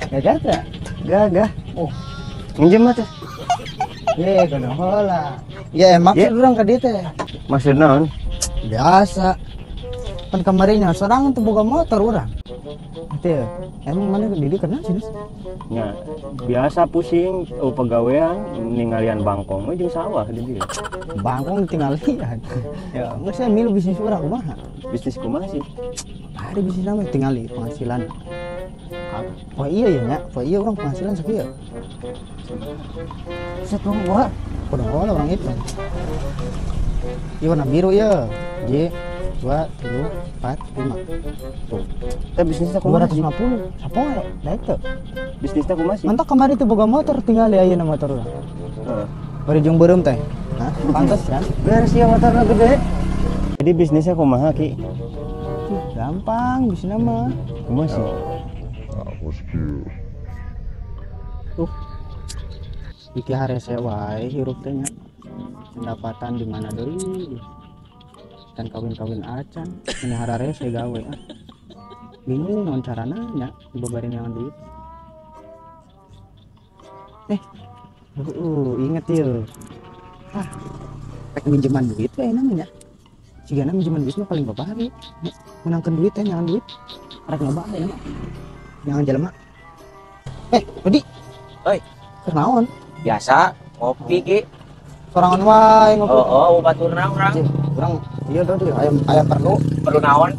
Jakarta. Gagah. Oh. Minjem mah teh. Ye, kana heula. Ya maksud urang ka dieu teh. Maksud naon? Biasa. Kan kamarinya sorangan teu boga motor urang. Teu. Emang mana ke dieu kenal sih? Nya, biasa pusing pegawaian ninggalian bangkong we jeung sawah di dieu. Bangkong tinggal lihat. Ya, geus saya milu bisnis urang kumaha? Bisnis kumaha sih? Ada bisnis nama tinggal penghasilan. Oh iya ya nya, oh iya orang penghasilan sekieu. Set dong gua. Udah orang itu. Iya warna biru ya. J 2 3 4 5. Tuh. Bisnisnya kumaha? 250. Sapoe, da itu. Bisnisnya kumaha sih? Mantap kamari teh boga motor tinggal ayeuna motor urang. Heeh. Bari jeung beureum teh. Hah? Pantes kan? Beres ya motorna gede. Jadi bisnisnya kumaha Ki? Gampang bisnisna mah. Kumaha sih? Tuh. Iki harese wae hirup teh nya. Pendapatan di mana deui? Dan kawin-kawin acan, menihara rese gawe. Bingung naon carana nya dibabari naon duit. Inget ieu. Pek minjeman duit we namanya. Sigana minjeman duit mah paling babari. Menangkeun duit teh nyangan duit. Arek loba ya mah. Jangan jelema. Rudi. Oi, kenaon? biasa ngopi Ki. Sorangan wae ngopi. Oh, baturna urang. Urang ieu tadi aya perlu naon?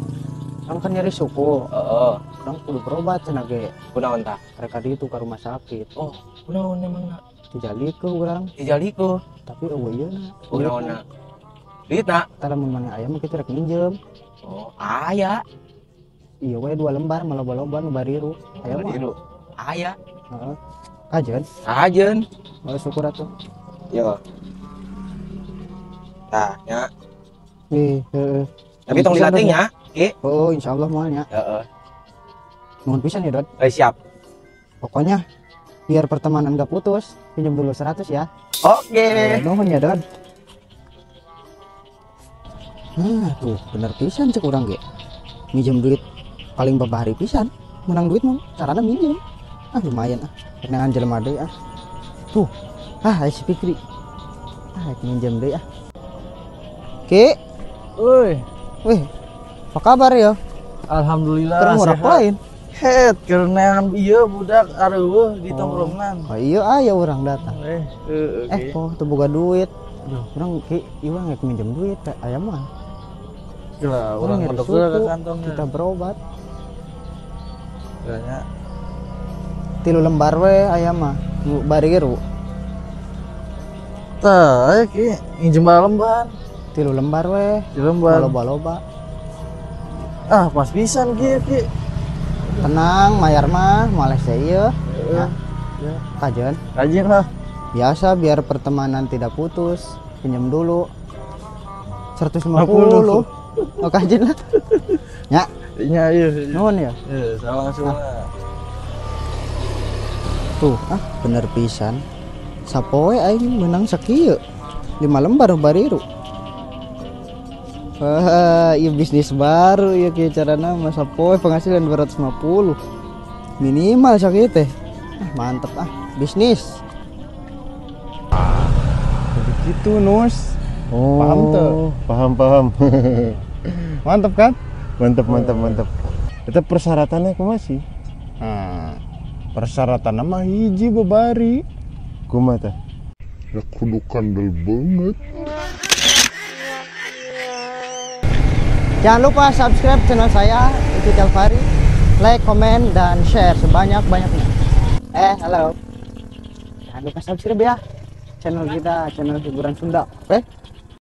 Urang kan nyeri suku. Heeh. Urang kudu berobat cenah ge. Kunaon tah? Mereka di itu ke rumah sakit. Oh, kunaon emangna? Dijalikeun urang. Dijalikeun. Tapi eueuh ieu Kunaonna? Duitna? Tara mun mana aya mah kitu rek minjem. Oh, aya. Iya we 2 lembar malah loba nu bariru. Aya mah. Bariru. Aya. Heeh. Kajen. Sajen. Mau syukur atuh. Yo. Tah, nya. Heeh. Tapi tong dilatih nya, Ki. Oh, insyaallah moal nya. Heeh. Nuhun pisan ya, Dod. Siap. Pokoknya biar pertemanan gak putus, pinjam dulu 100 ya. Oke. Nuhun ya, Dod. Nah, tuh bener pisan cek urang ge. Minjem duit paling babari pisan. Menang duit mah carana minjem. Lumayan kenangan jelema deui Tuh. Si Fikri. Minjem deui Ki. Woi, Wih. Apa kabar ya? alhamdulillah Keur ngurap lain. Het karena ieu budak areueuh di tongkrongan. Oh iya aya urang datang. Oke. Kok teu boga duit. Urang Ki, ieu ngek minjem duit teh aya mah. Gila, Urang orang nyari mondok ke suku, kantongnya. kita berobat. Kayaknya 3 lembar we aya mah. Nu bariru. tah Ki, minjem lembar. 3 lembar we. Di lembar. Loba-loba. Ah, pas pisan Ki. Tenang, mayar mah males ieu. Ya. Kajen. Rajin lah. Biasa biar pertemanan tidak putus, pinjam dulu 150. Oh kajen lah. Ya, Nya ieu. nuhun ya. Sama semua. Tuh, bener pisan. Sapoe aing menang sakieu. 5 lembar bariru. Iya bisnis baru ya kieu carana mah sapoe penghasilan 250. Minimal sakieu teh. Mantep bisnis. Jadi gitu, Nus. Oh, Paham tuh? Paham. Mantep kan? Mantap. Tetap persyaratannya kumaha sih? Persyaratan mah hiji babari. Kumaha tah? Ya kudu kandel banget. Jangan lupa subscribe channel saya, Itu Jalvari. Like, komen, dan share sebanyak-banyaknya. Halo. Jangan lupa subscribe ya channel kita, channel hiburan Sunda. Oke?